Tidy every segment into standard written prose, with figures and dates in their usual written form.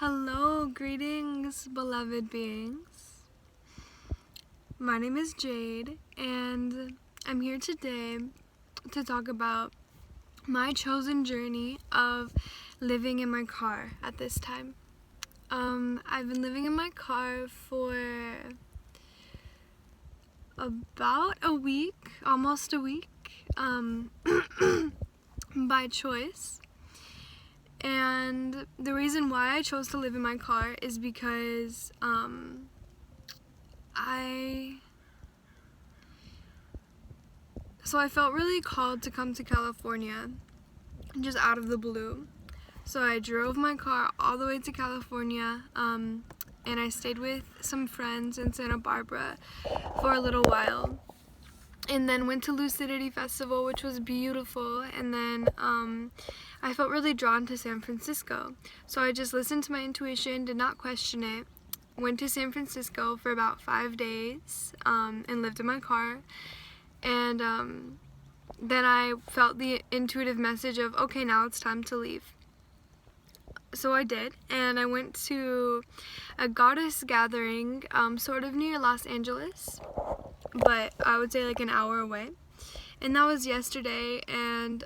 Hello, greetings, beloved beings. My name is Jade, and I'm here today to talk about my chosen journey of living in my car at this time. I've been living in my car for about a week, almost a week, by choice. And the reason why I chose to live in my car is because I felt really called to come to California, just out of the blue. So I drove my car all the way to California, and I stayed with some friends in Santa Barbara for a little while. And then went to Lucidity Festival, which was beautiful, and then I felt really drawn to San Francisco. So I just listened to my intuition, did not question it, went to San Francisco for about 5 days, and lived in my car. And then I felt the intuitive message of, okay, now it's time to leave. So I did, and I went to a goddess gathering, sort of near Los Angeles, but I would say like an hour away. And that was yesterday, and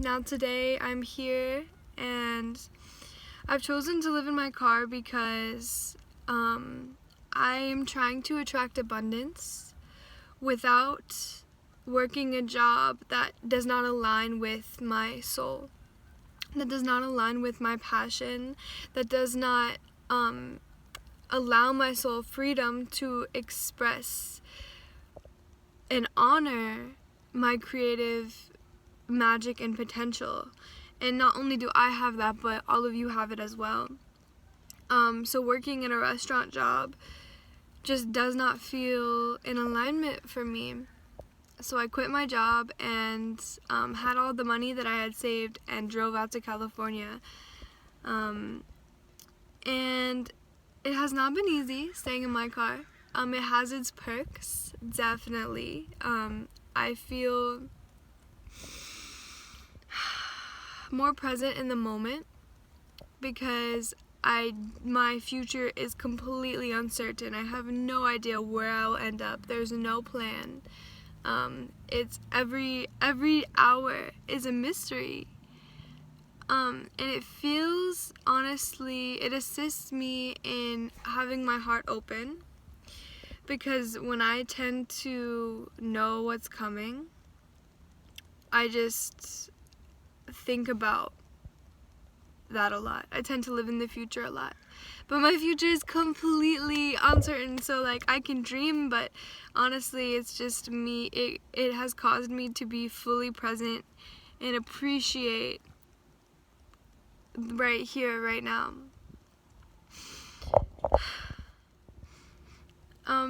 now today I'm here, and I've chosen to live in my car because I am trying to attract abundance without working a job that does not align with my soul, that does not align with my passion, that does not allow my soul freedom to express and honor my creative magic and potential. And not only do I have that, but all of you have it as well. So working in a restaurant job just does not feel in alignment for me. So I quit my job and had all the money that I had saved and drove out to California. And it has not been easy staying in my car. It has its perks, definitely. I feel more present in the moment because my future is completely uncertain. I have no idea where I'll end up. There's no plan. It's every hour is a mystery. And it feels, honestly, it assists me in having my heart open, because when I tend to know what's coming, I just think about that a lot. I tend to live in the future a lot. But my future is completely uncertain, so like I can dream, but honestly it's just me. It has caused me to be fully present and appreciate right here, right now.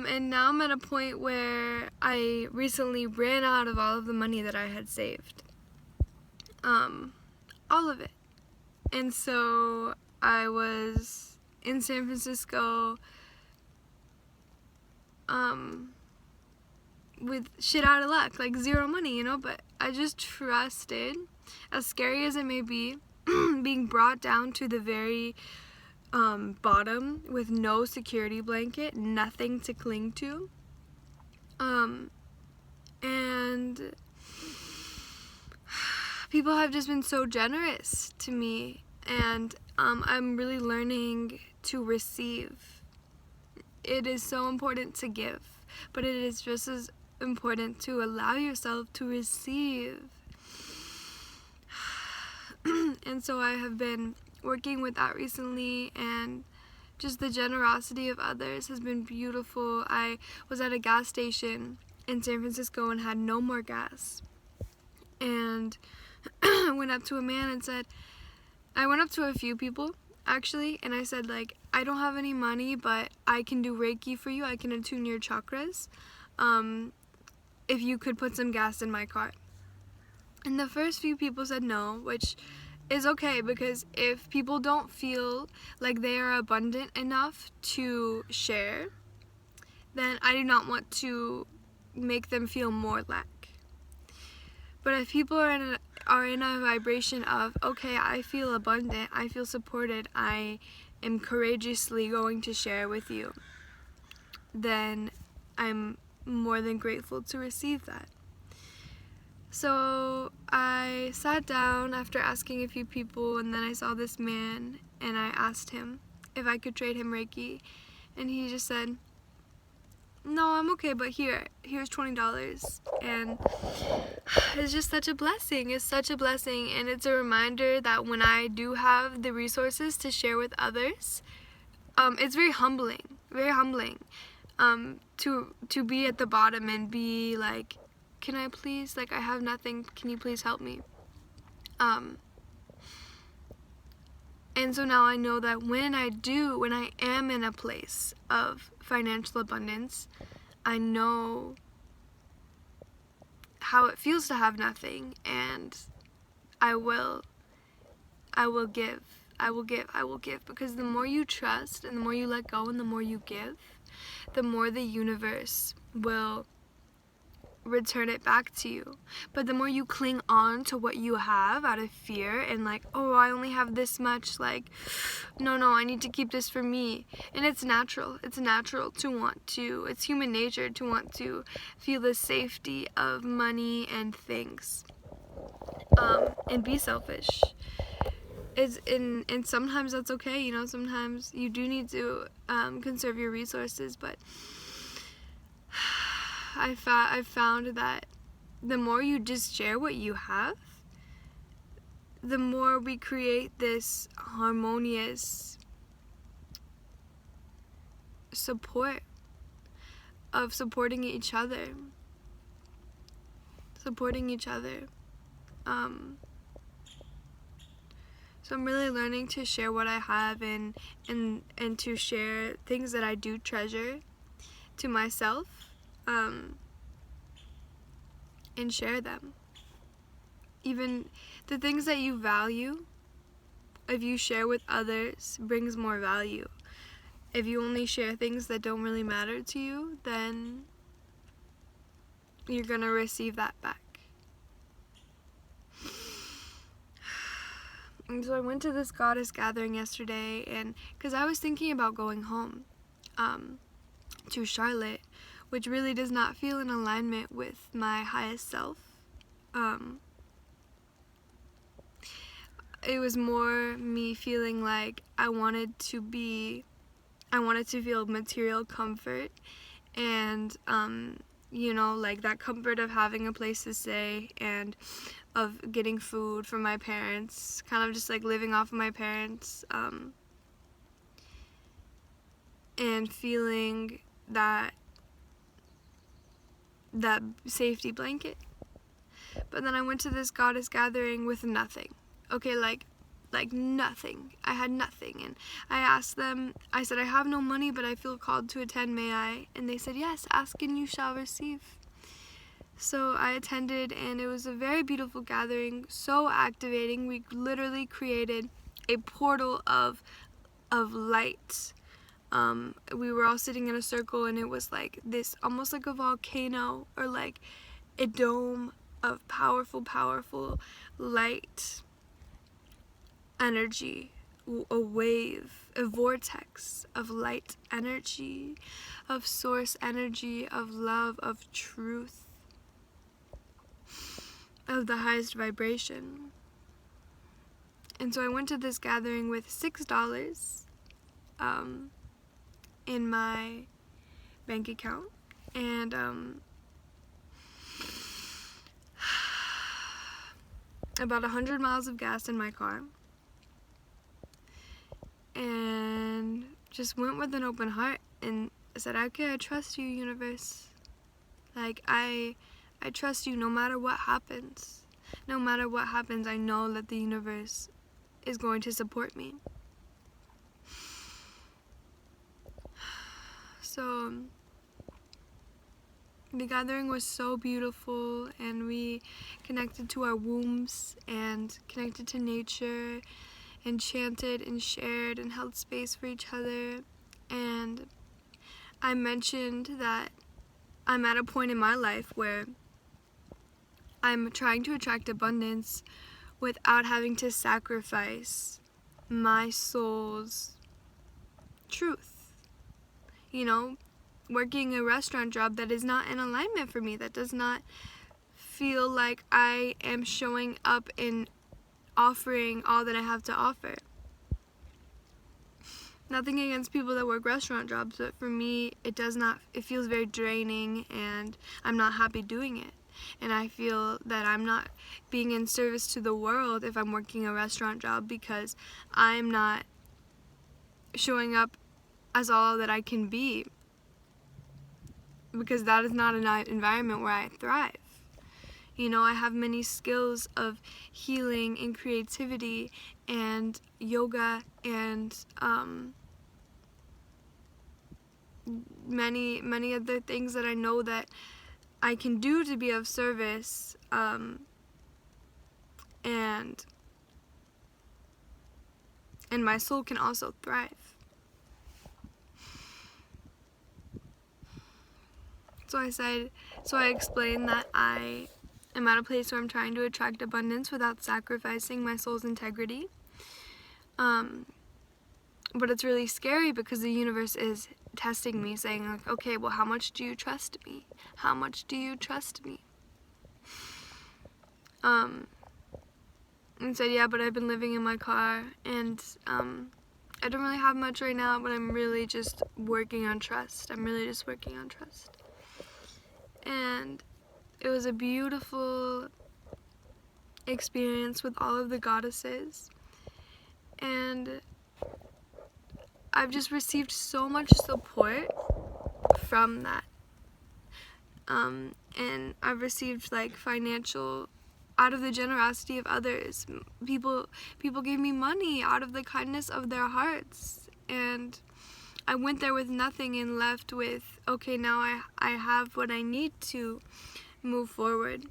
And now I'm at a point where I recently ran out of all of the money that I had saved. All of it. And so I was in San Francisco with shit out of luck, like zero money, but I just trusted, as scary as it may be, being brought down to the very bottom with no security blanket, nothing to cling to. And people have just been so generous to me, and I'm really learning to receive. It is so important to give, but it is just as important to allow yourself to receive. And so I have been working with that recently, and just the generosity of others has been beautiful. I was at a gas station in San Francisco and had no more gas, and went up to a man and said, I went up to a few people actually, and I said, like, I don't have any money, but I can do Reiki for you. I can attune your chakras. If you could put some gas in my car. And the first few people said no, which is okay, because if people don't feel like they are abundant enough to share, then I do not want to make them feel more lack. But if people are are in a vibration of, okay, I feel abundant, I feel supported, I am courageously going to share with you, then I'm more than grateful to receive that. So I sat down after asking a few people, and then I saw this man, and I asked him if I could trade him Reiki, and he just said, no, I'm okay, but here's $20. And it's just such a blessing. It's such a blessing, and it's a reminder that when I do have the resources to share with others, it's very humbling, to be at the bottom and be like, can I please, like, I have nothing, can you please help me? And so now I know that when I am in a place of financial abundance, I know how it feels to have nothing, and I will give, because the more you trust and the more you let go and the more you give, the more the universe will return it back to you. But the more you cling on to what you have out of fear and like, oh, I only have this much, like, no, I need to keep this for me. And it's natural to want to, it's human nature to want to feel the safety of money and things, and be selfish. And sometimes that's okay, you know, sometimes you do need to conserve your resources, but I've found that the more you just share what you have, the more we create this harmonious support of supporting each other. So I'm really learning to share what I have and to share things that I do treasure to myself, and share them. Even the things that you value, if you share with others, brings more value. If you only share things that don't really matter to you, then you're gonna receive that back. And so I went to this goddess gathering yesterday, and because I was thinking about going home to Charlotte, which really does not feel in alignment with my highest self. It was more me feeling like I wanted to feel material comfort, and you know, like that comfort of having a place to stay and of getting food from my parents, kind of just like living off of my parents, and feeling that safety blanket. But then I went to this goddess gathering with nothing. Okay, like nothing. I had nothing, and I asked them, I said, I have no money, but I feel called to attend, may I? And they said, yes, ask and you shall receive. So I attended, and it was a very beautiful gathering, so activating. We literally created a portal of light. We were all sitting in a circle, and it was like this, almost like a volcano, or like a dome of powerful light energy, a wave, a vortex of light energy, of source energy, of love, of truth, of the highest vibration. And so I went to this gathering with $6 in my bank account, and about 100 miles of gas in my car, and just went with an open heart and said, okay, I trust you, universe. Like, I trust you no matter what happens. No matter what happens, I know that the universe is going to support me. So the gathering was so beautiful, and we connected to our wombs and connected to nature and chanted and shared and held space for each other. And I mentioned that I'm at a point in my life where I'm trying to attract abundance without having to sacrifice my soul's truth. You know, working a restaurant job that is not in alignment for me, that does not feel like I am showing up and offering all that I have to offer. Nothing against people that work restaurant jobs, but for me, it feels very draining, and I'm not happy doing it. And I feel that I'm not being in service to the world if I'm working a restaurant job, because I'm not showing up as all that I can be, because that is not an environment where I thrive. You know, I have many skills of healing and creativity and yoga and many other things that I know that I can do to be of service, and my soul can also thrive. So I explained that I am at a place where I'm trying to attract abundance without sacrificing my soul's integrity. But it's really scary because the universe is testing me, saying like, okay, well, how much do you trust me? How much do you trust me? And said, yeah, but I've been living in my car, and I don't really have much right now, but I'm really just working on trust. I'm really just working on trust. And it was a beautiful experience with all of the goddesses, and I've just received so much support from that. And I've received like financial, out of the generosity of others. People gave me money out of the kindness of their hearts, and I went there with nothing and left with, okay, now I have what I need to move forward.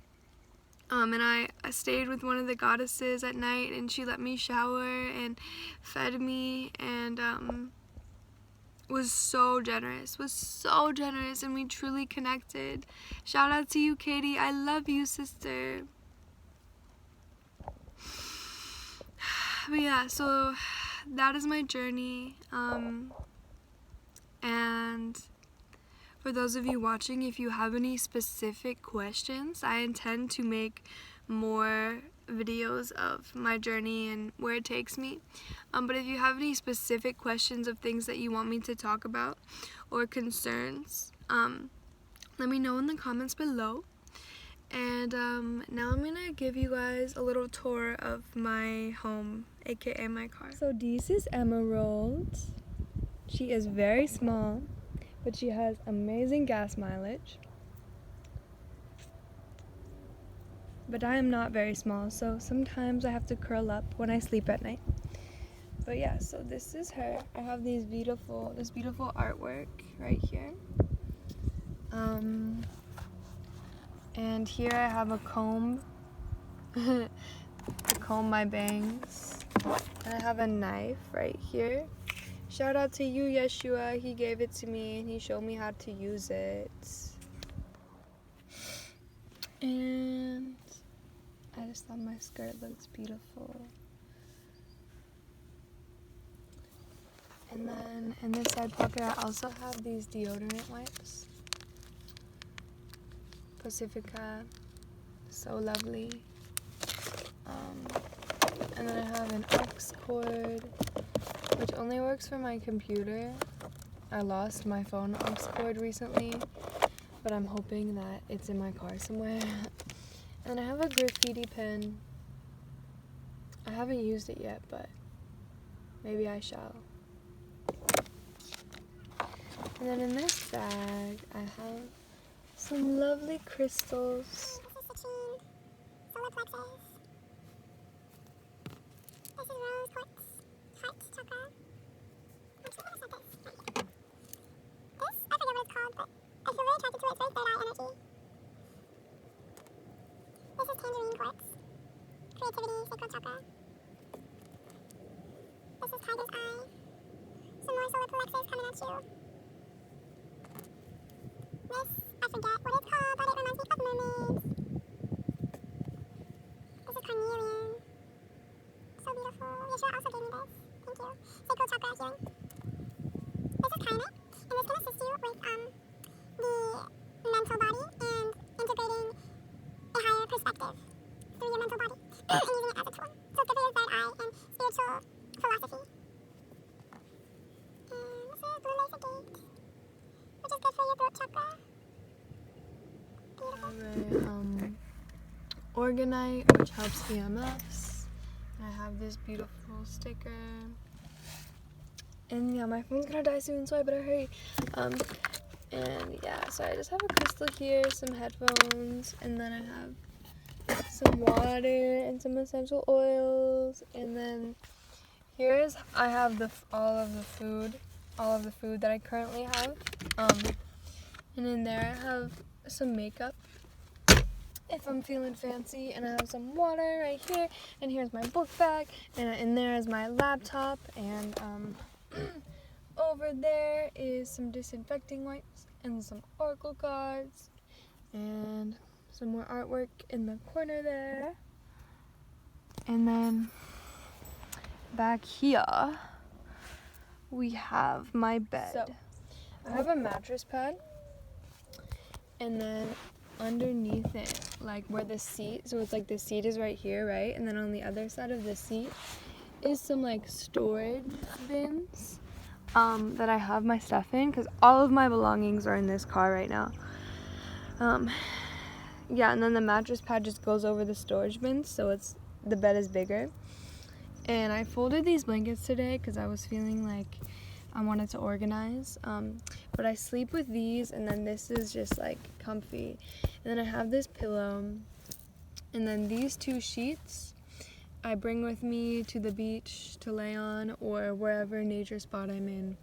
And I stayed with one of the goddesses at night, and she let me shower and fed me, and was so generous, and we truly connected. Shout out to you, Katie. I love you, sister. But yeah, so that is my journey. And for those of you watching, if you have any specific questions, I intend to make more videos of my journey and where it takes me. But if you have any specific questions of things that you want me to talk about or concerns, let me know in the comments below. And now I'm gonna give you guys a little tour of my home, aka my car. So this is Emerald. She is very small, but she has amazing gas mileage. But I am not very small, so sometimes I have to curl up when I sleep at night. But yeah, so this is her. I have this beautiful artwork right here. And here I have a comb to comb my bangs. And I have a knife right here. Shout out to you, Yeshua. He gave it to me and he showed me how to use it. And I just thought my skirt looks beautiful. And then in this side pocket I also have these deodorant wipes. Pacifica, so lovely. And then I have an aux cord, which only works for my computer. I lost my phone aux cord recently, but I'm hoping that it's in my car somewhere. And I have a graffiti pen. I haven't used it yet, but maybe I shall. And then in this bag, I have some lovely crystals. This is citrine, solar plexus. This is rose quartz, heart chakra. Actually, what is this? This, I forget what it's called, but I feel really attracted to it. It's very third eye energy. This is tangerine quartz, creativity, sacral chakra. This is tiger's eye, some more solar plexus coming at you. This, I forget what it's called, but it reminds me of mermaids. sacral chakra healing. This is Kymet, and this can assist you with the mental body and integrating a higher perspective through your mental body and using it as a tool. So it's good for your third eye and spiritual philosophy. And this is Blue Laser Gate, which is good for your throat chakra. Beautiful. Orgonite, which helps EMFs. I have this beautiful sticker. And yeah, my phone's gonna die soon, so I better hurry. And yeah, so I just have a crystal here, some headphones, and then I have some water and some essential oils. And then I have all of the food that I currently have. And in there I have some makeup if I'm feeling fancy, and I have some water right here, and here's my book bag, and in there is my laptop, and over there is some disinfecting wipes and some oracle cards and some more artwork in the corner there. And then back here we have my bed. So I have a mattress pad, and then underneath it, like where the seat, so it's like the seat is right here, right? And then on the other side of the seat is some like storage bins that I have my stuff in, because all of my belongings are in this car right now. Yeah, and then the mattress pad just goes over the storage bins, so the bed is bigger. And I folded these blankets today because I was feeling like I wanted to organize, but I sleep with these, and then this is just like comfy. And then I have this pillow, and then these two sheets I bring with me to the beach to lay on, or wherever nature spot I'm in.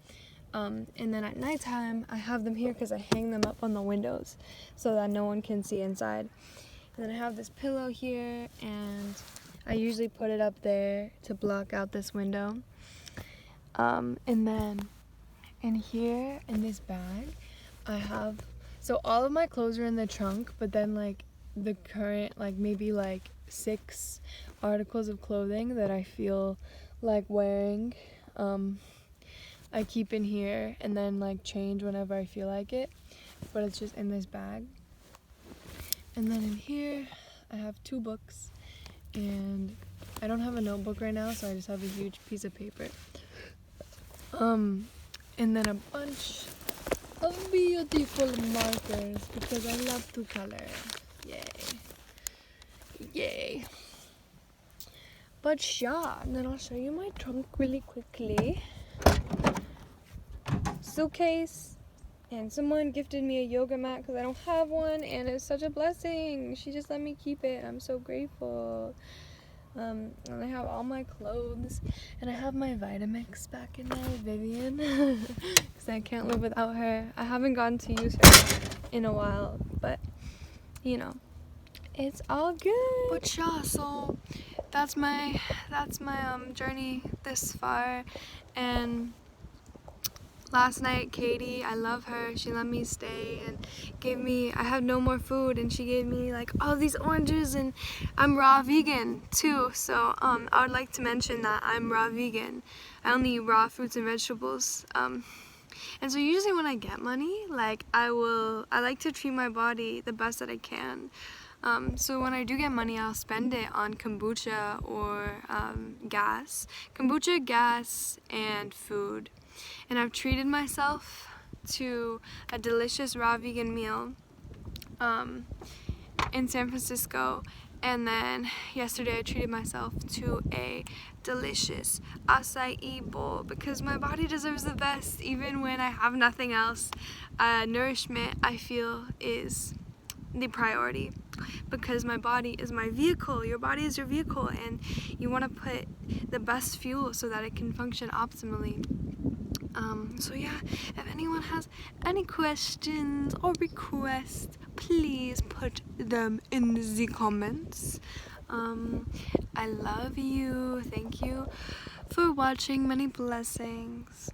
And then at nighttime I have them here because I hang them up on the windows so that no one can see inside. And then I have this pillow here, and I usually put it up there to block out this window. And then in here in this bag I have, so all of my clothes are in the trunk, but then like the current, like maybe like 6 articles of clothing that I feel like wearing, I keep in here and then like change whenever I feel like it, but it's just in this bag. And then in here I have 2 books, and I don't have a notebook right now, so I just have a huge piece of paper. And then a bunch of beautiful markers because I love to color. Yay. But yeah, and then I'll show you my trunk really quickly. Suitcase, and someone gifted me a yoga mat because I don't have one, and it's such a blessing. She just let me keep it. I'm so grateful. And I have all my clothes, and I have my Vitamix back in there with Vivian because I can't live without her. I haven't gotten to use her in a while, but you know, it's all good. But yeah, so that's my journey this far. And last night, Katie, I love her, she let me stay and I had no more food, and she gave me like all these oranges, and I'm raw vegan too, so I would like to mention that I'm raw vegan. I only eat raw fruits and vegetables. And so usually when I get money, like I like to treat my body the best that I can. So when I do get money, I'll spend it on kombucha or gas. Kombucha, gas, and food. And I've treated myself to a delicious raw vegan meal in San Francisco. And then yesterday I treated myself to a delicious acai bowl because my body deserves the best even when I have nothing else. Nourishment, I feel, is the priority because my body is my vehicle. Your body is your vehicle, and you want to put the best fuel so that it can function optimally. So yeah, if anyone has any questions or requests, please put them in the comments. I love you. Thank you for watching. Many blessings.